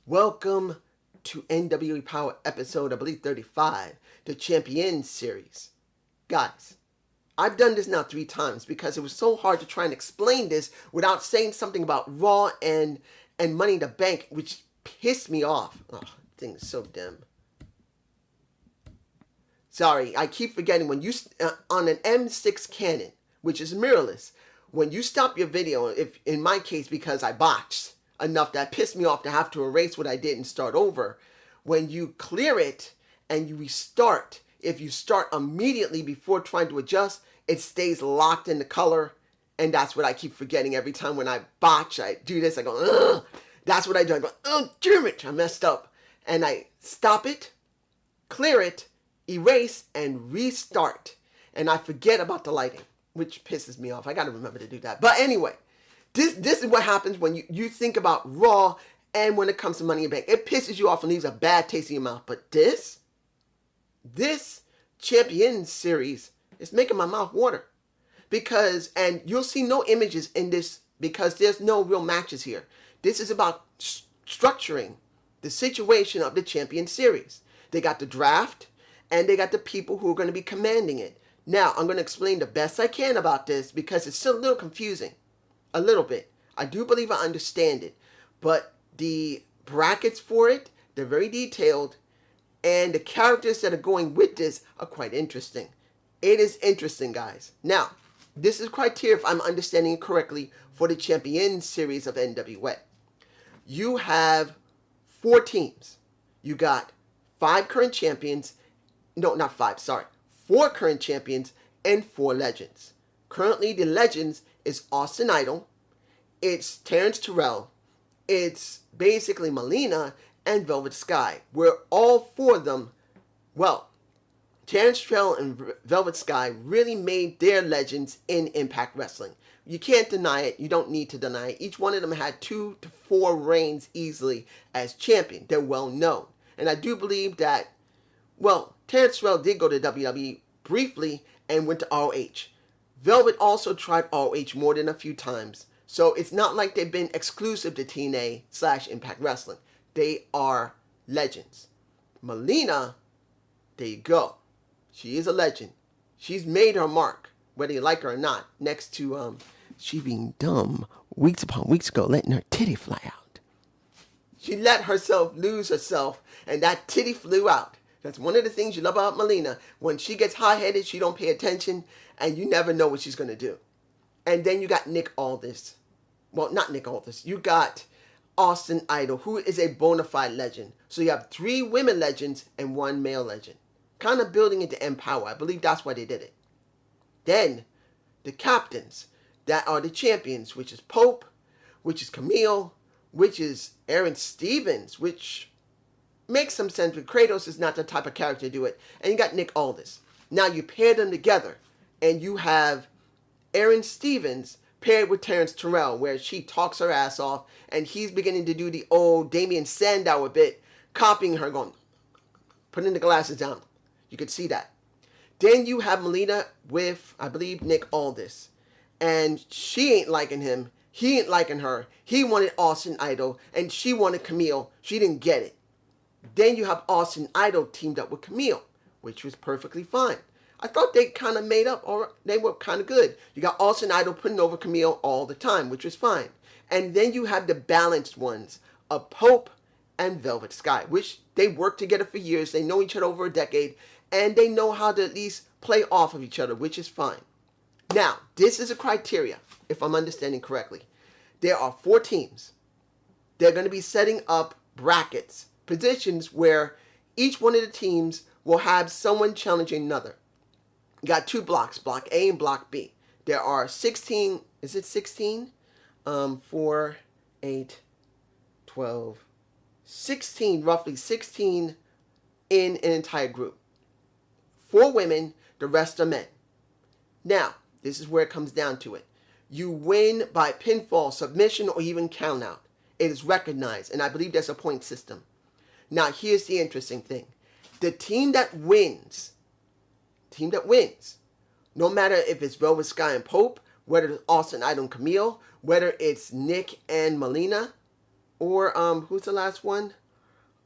Welcome to NWA Power episode, I believe 35, the Champion Series. Guys, I've done this now 3 times because it was so hard to try and explain this without saying something about Raw and Money in the Bank, which pissed me off. Oh, thing is so dumb. Sorry, I keep forgetting when you, on an M6 Canon, which is mirrorless, when you stop your video, if in my case because I botched enough that pissed me off to have to erase what I did and start over, when you clear it and you restart, if you start immediately before trying to adjust, it stays locked in the color, and that's what I keep forgetting every time when I botch. I do this, I go, ugh. That's what I do. I go, oh, damn it, I messed up. And I stop it, clear it, erase, and restart. And I forget about the lighting, which pisses me off. I gotta remember to do that. But anyway, this is what happens when you think about Raw and when it comes to Money in the Bank. It pisses you off and leaves a bad taste in your mouth. But this Champion Series is making my mouth water. Because, and you'll see no images in this because there's no real matches here. This is about structuring the situation of the Champion Series. They got the draft and they got the people who are going to be commanding it. Now, I'm going to explain the best I can about this because it's still a little confusing. A little bit. I do believe I understand it. But the brackets for it, they're very detailed. And the characters that are going with this are quite interesting. It is interesting, guys. Now, this is criteria, if I'm understanding it correctly, for the Champion Series of NWA. You have 4 teams. You got 5 current champions. No, not 5, sorry. 4 current champions and 4 legends. Currently, the legends is Austin Idol, it's Terrence Terrell, it's basically Melina, and Velvet Sky, where all 4 of them, well, Terrence Terrell and Velvet Sky really made their legends in Impact Wrestling. You can't deny it, you don't need to deny it. Each one of them had 2 to 4 reigns easily as champion. They're well known. And I do believe that, well, Terrence Terrell did go to WWE briefly and went to ROH. Velvet also tried ROH more than a few times, so it's not like they've been exclusive to TNA/Impact Wrestling. They are legends. Melina, there you go. She is a legend. She's made her mark, whether you like her or not, next to she being dumb weeks upon weeks ago, letting her titty fly out. She let herself lose herself, and that titty flew out. That's one of the things you love about Melina. When she gets hot-headed, she don't pay attention, and you never know what she's going to do. And then you got Nick Aldis. Well, not Nick Aldis. You got Austin Idol, who is a bona fide legend. So you have 3 women legends and 1 male legend. Kind of building into Empower. I believe that's why they did it. Then, the captains that are the champions, which is Pope, which is Camille, which is Aaron Stevens, which makes some sense, but Kratos is not the type of character to do it. And you got Nick Aldis. Now you pair them together, and you have Aaron Stevens paired with Terrence Terrell, where she talks her ass off, and he's beginning to do the old Damien Sandow a bit, copying her, going, putting the glasses down. You could see that. Then you have Melina with, I believe, Nick Aldis. And she ain't liking him. He ain't liking her. He wanted Austin Idol, and she wanted Camille. She didn't get it. Then you have Austin Idol teamed up with Camille, which was perfectly fine. I thought they kind of made up, or they were kind of good. You got Austin Idol putting over Camille all the time, which was fine. And then you have the balanced ones of Pope and Velvet Sky, which they worked together for years. They know each other over a decade, and they know how to at least play off of each other, which is fine. Now, this is a criteria, if I'm understanding correctly. There are 4 teams. They're going to be setting up brackets, positions where each one of the teams will have someone challenging another. You got 2 blocks, Block A and Block B. There are 16 is it 16? 4, 8, 12, 16, roughly 16 in an entire group. 4 women, the rest are men. Now, this is where it comes down to it. You win by pinfall, submission, or even countout. It is recognized, and I believe there's a point system. Now, here's the interesting thing. The team that wins, no matter if it's Velvet Sky and Pope, whether it's Austin Idol and Camille, whether it's Nick and Melina, or who's the last one?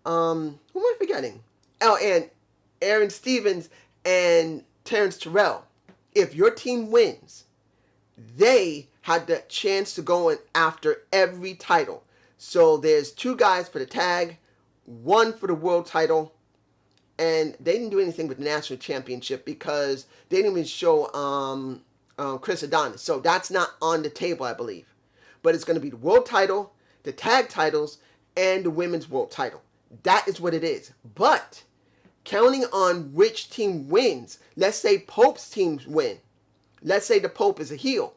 Who am I forgetting? Oh, and Aaron Stevens and Terrence Terrell. If your team wins, they had the chance to go in after every title. So there's 2 guys for the tag, 1 for the world title, and they didn't do anything with the national championship because they didn't even show Chris Adonis. So that's not on the table, I believe. But it's going to be the world title, the tag titles, and the women's world title. That is what it is. But counting on which team wins, let's say Pope's teams win. Let's say the Pope is a heel.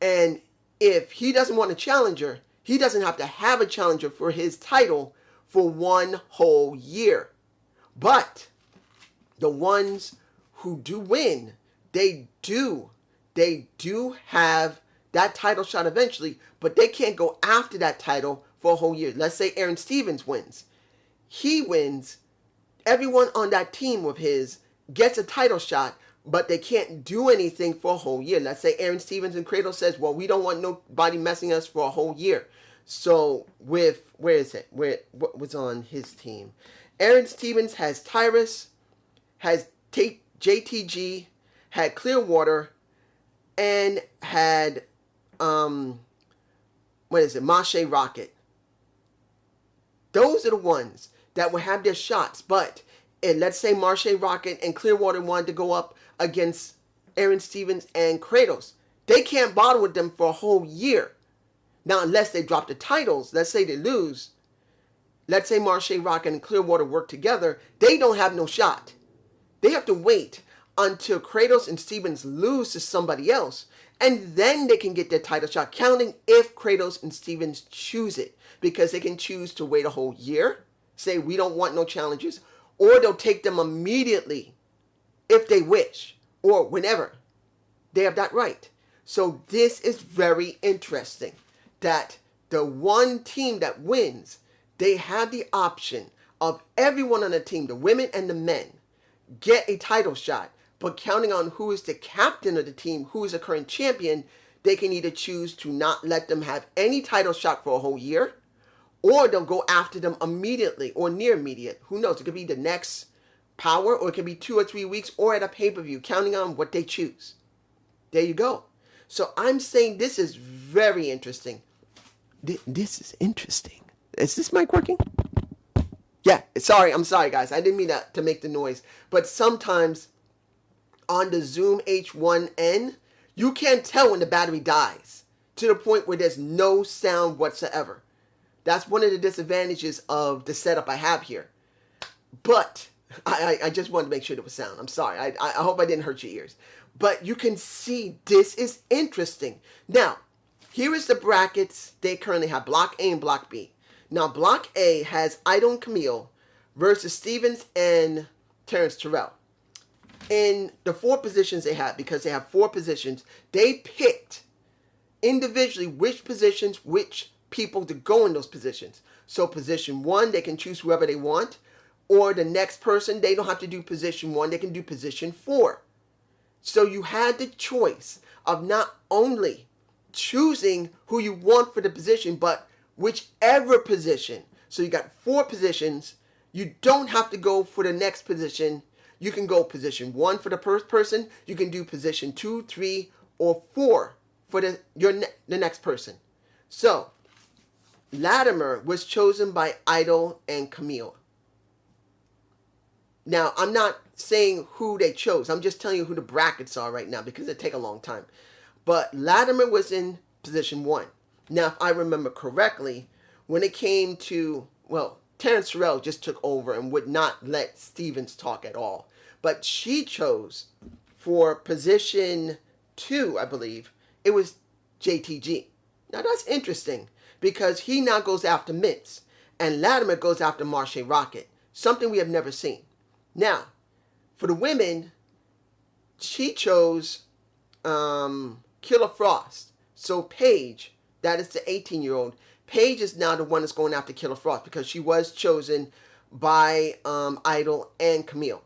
And if he doesn't want a challenger, he doesn't have to have a challenger for his title for 1 whole year. But the ones who do win, they do have that title shot eventually, but they can't go after that title for a whole year. Let's say Aaron Stevens wins. He wins. Everyone on that team of his gets a title shot, but they can't do anything for a whole year. Let's say Aaron Stevens and Kratos says, well, we don't want nobody messing us for a whole year. So with, what was on his team? Aaron Stevens has Tyrus, has JTG, had Clearwater, and had, Mache Rocket. Those are the ones that will have their shots. But let's say Mache Rocket and Clearwater wanted to go up against Aaron Stevens and Kratos. They can't bother with them for a whole year. Now, unless they drop the titles, let's say they lose. Let's say Mache Rocket and Clearwater work together. They don't have no shot. They have to wait until Kratos and Stevens lose to somebody else. And then they can get their title shot, counting if Kratos and Stevens choose it. Because they can choose to wait a whole year, say we don't want no challenges, or they'll take them immediately if they wish, or whenever. They have that right. So this is very interesting, that the one team that wins, they have the option of everyone on the team, the women and the men, get a title shot. But counting on who is the captain of the team, who is the current champion, they can either choose to not let them have any title shot for a whole year, or they'll go after them immediately or near immediate. Who knows? It could be the next Power, or it could be 2 or 3 weeks, or at a pay-per-view, counting on what they choose. There you go. So I'm saying this is very interesting. This is interesting. Is this mic working? Yeah, I'm sorry guys. I didn't mean to make the noise. But sometimes on the Zoom H1N, you can't tell when the battery dies to the point where there's no sound whatsoever. That's one of the disadvantages of the setup I have here. But I just wanted to make sure there was sound. I'm sorry. I hope I didn't hurt your ears. But you can see this is interesting. Now, here is the brackets. They currently have Block A and Block B. Now, Block A has Idol and Camille versus Stevens and Terrence Terrell. In the 4 positions they have, because they have 4 positions, they picked individually which positions, which people to go in those positions. So position 1, they can choose whoever they want. Or the next person, they don't have to do position 1, they can do position 4. So you had the choice of not only choosing who you want for the position, but whichever position. So you got 4 positions. You don't have to go for the next position. You can go position 1 for the first person. You can do position 2, 3, or 4 for the next person. So Latimer was chosen by Idol and Camille. Now, I'm not saying who they chose. I'm just telling you who the brackets are right now because it take a long time. But Latimer was in position 1. Now, if I remember correctly, when it came to, Terrence Terrell just took over and would not let Stevens talk at all. But she chose for position 2, I believe. It was JTG. Now that's interesting because he now goes after Mintz and Latimer goes after Marche Rocket, something we have never seen. Now, for the women, she chose Killer Frost. So Paige, that is the 18-year-old, Paige is now the one that's going after Killer Frost because she was chosen by Idol and Camille.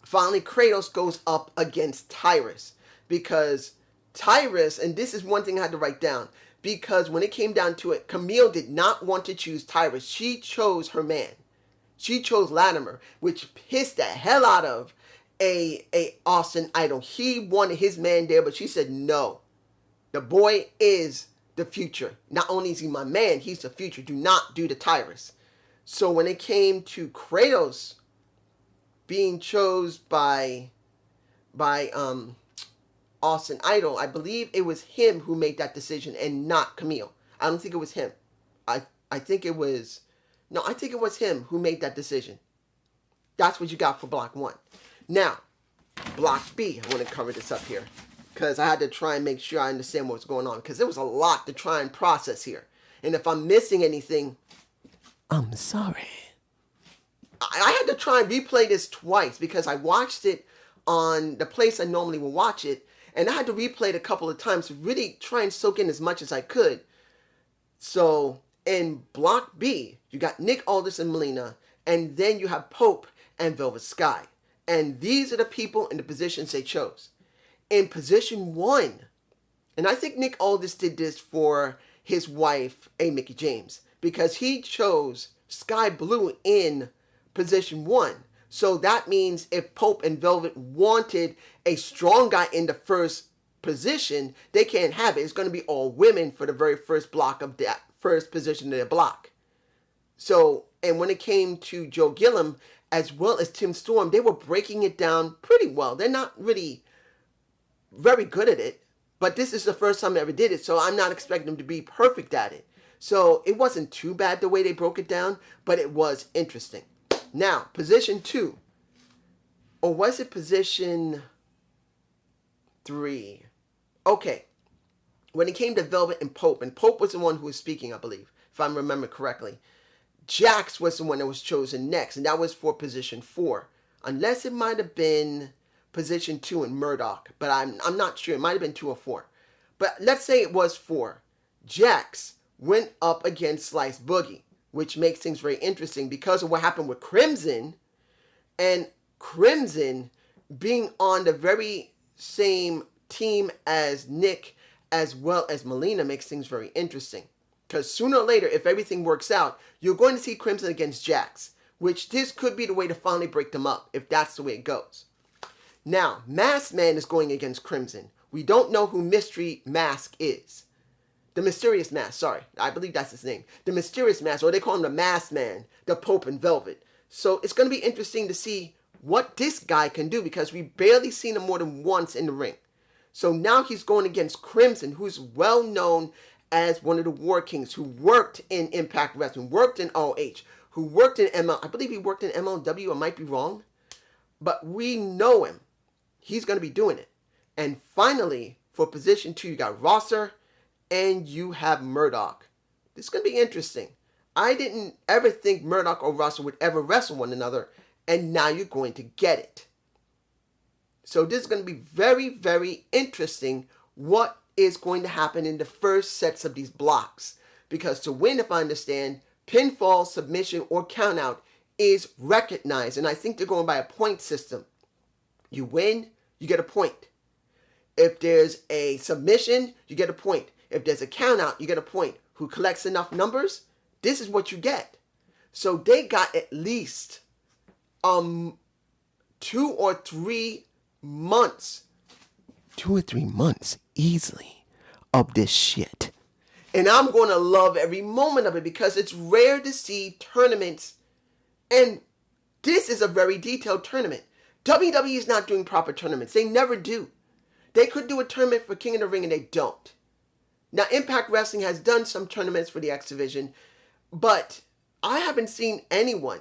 Finally, Kratos goes up against Tyrus because Tyrus, and this is one thing I had to write down, because when it came down to it, Camille did not want to choose Tyrus. She chose her man. She chose Latimer, which pissed the hell out of a Austin Idol. He wanted his man there, but she said no. The boy is the future. Not only is he my man, he's the future. Do not do the Tyrus. So when it came to Kratos being chose by Austin Idol, I believe it was him who made that decision and not Camille. I don't think it was him. I think it was him who made that decision. That's what you got for block 1. Now, block B, I want to cover this up here because I had to try and make sure I understand what's going on because there was a lot to try and process here. And if I'm missing anything, I'm sorry. I had to try and replay this twice because I watched it on the place I normally will watch it, and I had to replay it a couple of times to really try and soak in as much as I could. So in block B, you got Nick Aldis and Melina, and then you have Pope and Velvet Sky. And these are the people in the positions they chose. In position 1, and I think Nick Aldis did this for his wife, A. Mickey James, because he chose Sky Blue in position 1. So that means if Pope and Velvet wanted a strong guy in the first position, they can't have it. It's going to be all women for the very first block of that first position of their block. So, and when it came to Joe Gillum as well as Tim Storm, they were breaking it down pretty well. They're not really very good at it, but this is the first time they ever did it, so I'm not expecting them to be perfect at it. So it wasn't too bad the way they broke it down, but it was interesting. Now, position 2, or was it position 3? Okay, when it came to Velvet and Pope was the one who was speaking, I believe, if I remember correctly. Jax was the one that was chosen next, and that was for position 4. Unless it might have been position 2 in Murdoch, but I'm not sure. It might have been 2 or 4. But let's say it was 4. Jax went up against Slice Boogie, which makes things very interesting because of what happened with Crimson, and Crimson being on the very same team as Nick as well as Melina makes things very interesting. Because sooner or later, if everything works out, you're going to see Crimson against Jax, which this could be the way to finally break them up, if that's the way it goes. Now, Masked Man is going against Crimson. We don't know who Mystery Mask is. The Mysterious Mask, sorry. I believe that's his name. The Mysterious Mask, or they call him the Masked Man, the Pope and Velvet. So it's going to be interesting to see what this guy can do because we've barely seen him more than once in the ring. So now he's going against Crimson, who's well known as one of the War Kings, who worked in Impact Wrestling, worked in OH, who worked in ML. I believe he worked in MLW. I might be wrong. But we know him. He's going to be doing it. And finally, for position 2, you got Rosser and you have Murdoch. This is going to be interesting. I didn't ever think Murdoch or Rosser would ever wrestle one another, and now you're going to get it. So this is going to be very, very interesting what is going to happen in the first sets of these blocks. Because to win, if I understand, pinfall, submission, or countout is recognized. And I think they're going by a point system. You win, you get a point. If there's a submission, you get a point. If there's a countout, you get a point. Who collects enough numbers, this is what you get. So they got at least 2 or 3 months. 2 or 3 months easily of this shit. And I'm going to love every moment of it because it's rare to see tournaments. And this is a very detailed tournament. WWE is not doing proper tournaments. They never do. They could do a tournament for King of the Ring and they don't. Now, Impact Wrestling has done some tournaments for the X Division, but I haven't seen anyone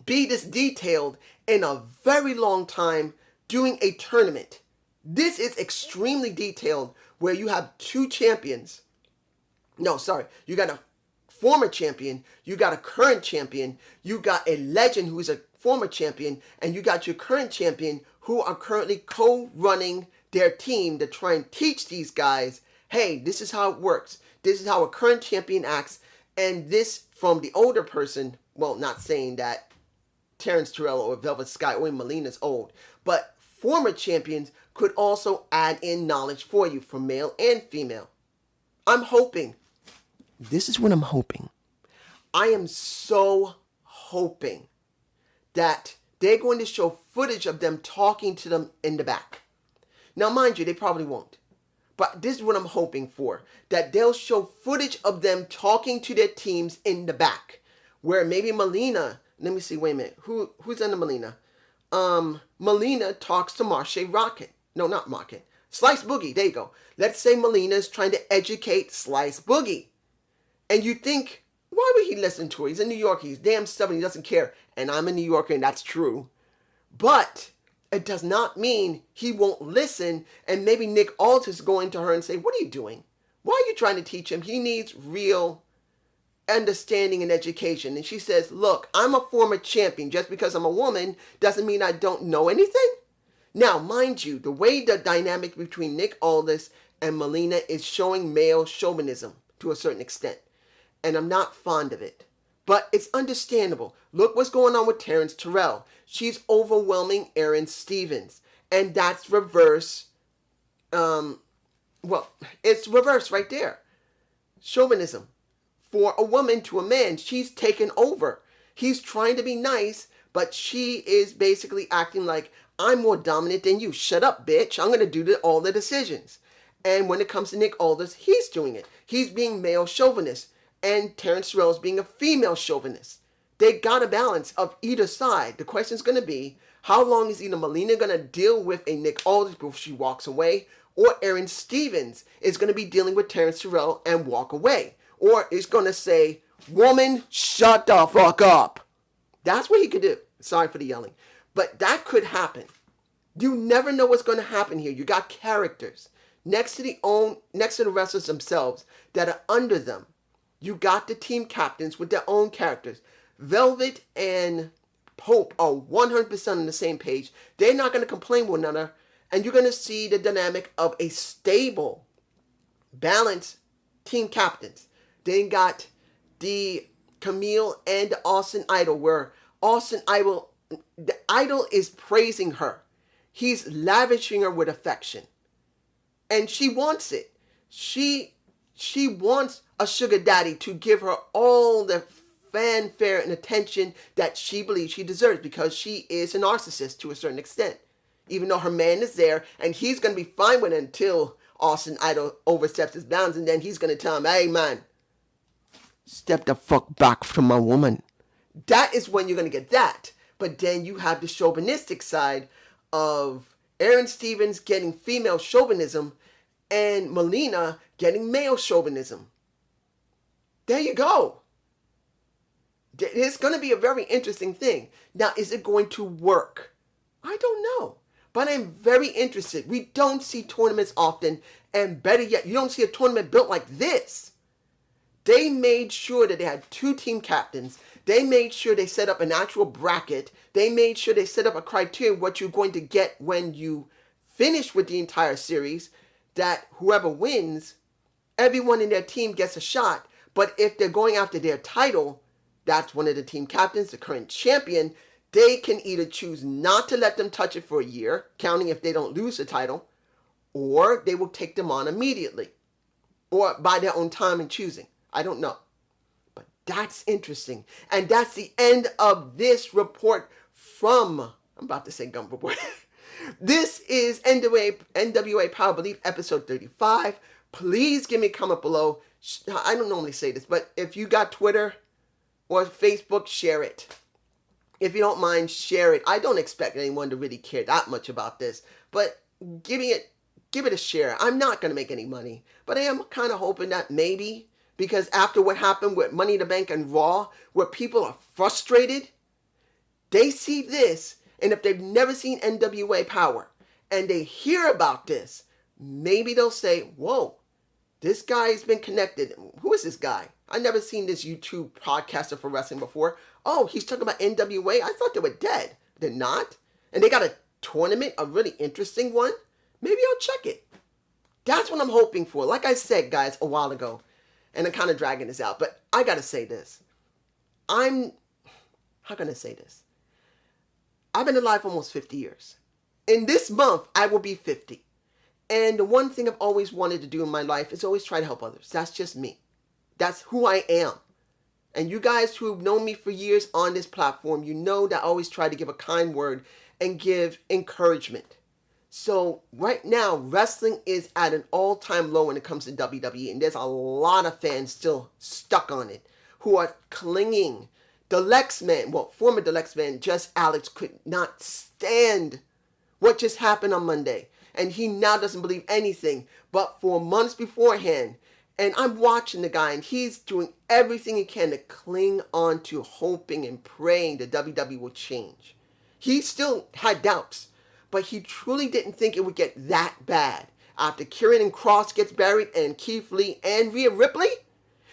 be this detailed in a very long time doing a tournament. This is extremely detailed where you have two champions. No, sorry. You got a former champion, you got a current champion, you got a legend who is a former champion, and you got your current champion who are currently co-running their team to try and teach these guys, hey, this is how it works. This is how a current champion acts. And this from the older person, well, not saying that Terrence Terrell or Velvet Sky or Melina's old, but former champions could also add in knowledge for you from male and female. I'm hoping. This is what I'm hoping. I am so hoping that they're going to show footage of them talking to them in the back. Now, mind you, they probably won't. But this is what I'm hoping for. That they'll show footage of them talking to their teams in the back. Where maybe Melina, let me see, wait a minute. Who's under Melina? Melina talks to Marche Rocket. No, not Rocket. Slice Boogie, there you go. Let's say Melina is trying to educate Slice Boogie. And you think, why would he listen to her? He's in New York. He's damn stubborn. He doesn't care. And I'm a New Yorker, and that's true. But it does not mean he won't listen. And maybe Nick Aldis going to her and say, what are you doing? Why are you trying to teach him? He needs real understanding and education. And she says, look, I'm a former champion. Just because I'm a woman doesn't mean I don't know anything. Now, mind you, the way the dynamic between Nick Aldis and Melina is showing male chauvinism to a certain extent. And I'm not fond of it. But it's understandable. Look what's going on with Terrence Terrell. She's overwhelming Aaron Stevens. And that's reverse. It's reverse right there. Chauvinism. For a woman to a man, she's taken over. He's trying to be nice, but she is basically acting like, I'm more dominant than you. Shut up, bitch. I'm going to do all the decisions. And when it comes to Nick Aldis, he's doing it. He's being male chauvinist. And Terrence Terrell is being a female chauvinist. They got a balance of either side. The question is going to be, how long is either Melina going to deal with a Nick Aldis before she walks away, or Aaron Stevens is going to be dealing with Terrence Terrell and walk away? Or is going to say, woman, shut the fuck up. That's what he could do. Sorry for the yelling. But that could happen. You never know what's going to happen here. You got characters next to the wrestlers themselves that are under them. You got the team captains with their own characters. Velvet and Pope are 100% on the same page. They're not going to complain with one another. And you're going to see the dynamic of a stable, balanced team captains. Then got the Camille and the Austin Idol, where Austin Idol, the Idol is praising her. He's lavishing her with affection. And she wants it. She wants a sugar daddy to give her all the fanfare and attention that she believes she deserves, because she is a narcissist to a certain extent. Even though her man is there, and he's going to be fine with it until Austin Idol oversteps his bounds, and then he's going to tell him, hey man, step the fuck back from my woman. That is when you're going to get that. But then you have the chauvinistic side of Aaron Stevens getting female chauvinism and Melina getting male chauvinism. There you go. It's going to be a very interesting thing. Now, is it going to work? I don't know. But I'm very interested. We don't see tournaments often. And better yet, you don't see a tournament built like this. They made sure that they had two team captains. They made sure they set up an actual bracket. They made sure they set up a criteria what you're going to get when you finish with the entire series. That whoever wins, everyone in their team gets a shot. But if they're going after their title, that's one of the team captains, the current champion, they can either choose not to let them touch it for a year, counting if they don't lose the title, or they will take them on immediately, or by their own time and choosing. I don't know. But that's interesting. And that's the end of this report from, I'm about to say Gum Report. This is NWA Power-rr.leave episode 35. Please give me a comment below. I don't normally say this, but if you got Twitter or Facebook, share it. If you don't mind, share it. I don't expect anyone to really care that much about this, but give it a share. I'm not going to make any money, but I am kind of hoping that maybe, because after what happened with Money in the Bank and Raw, where people are frustrated, they see this, and if they've never seen NWA Power, and they hear about this, maybe they'll say, whoa, this guy's been connected. Who is this guy? I never seen this YouTube podcaster for wrestling before. Oh, he's talking about NWA. I thought they were dead. They're not. And they got a tournament, a really interesting one. Maybe I'll check it. That's what I'm hoping for. Like I said, guys, a while ago, and I'm kind of dragging this out, but I got to say this. How can I say this? I've been alive almost 50 years. In this month, I will be 50. And the one thing I've always wanted to do in my life is always try to help others. That's just me. That's who I am. And you guys who have known me for years on this platform, you know that I always try to give a kind word and give encouragement. So right now, wrestling is at an all-time low when it comes to WWE. And there's a lot of fans still stuck on it who are clinging. The Lex Man, well, former The Lex Man, Just Alex, could not stand what just happened on Monday. And he now doesn't believe anything. But for months beforehand, and I'm watching the guy, and he's doing everything he can to cling on to hoping and praying that WWE will change. He still had doubts, but he truly didn't think it would get that bad. After Kieran Cross gets buried, and Keith Lee and Rhea Ripley,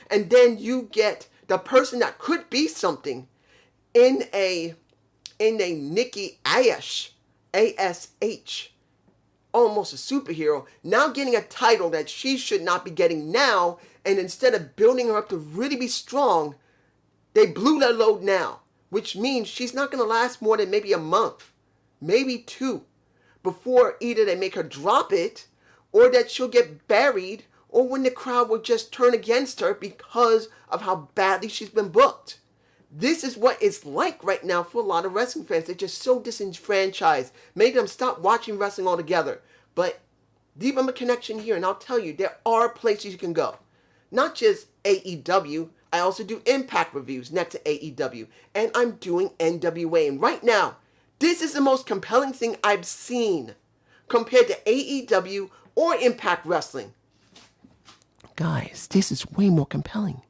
and then you get the person that could be something in a Nikki Ash, ASH, almost a superhero, now getting a title that she should not be getting now, and instead of building her up to really be strong, they blew that load now, which means she's not going to last more than maybe a month, maybe two, before either they make her drop it, or that she'll get buried, or when the crowd will just turn against her because of how badly she's been booked. This is what it's like right now for a lot of wrestling fans. They're just so disenfranchised. Made them stop watching wrestling altogether. But deep in a connection here, and I'll tell you, there are places you can go. Not just AEW. I also do Impact reviews next to AEW. And I'm doing NWA. And right now, this is the most compelling thing I've seen compared to AEW or Impact Wrestling. Guys, this is way more compelling.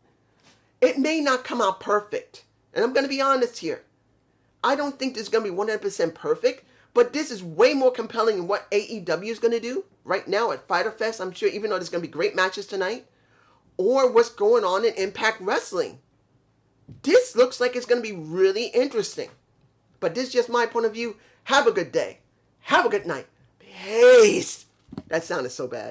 It may not come out perfect. And I'm going to be honest here. I don't think this is going to be 100% perfect. But this is way more compelling than what AEW is going to do right now at Fyter Fest. I'm sure, even though there's going to be great matches tonight. Or what's going on in Impact Wrestling. This looks like it's going to be really interesting. But this is just my point of view. Have a good day. Have a good night. Peace. That sounded so bad.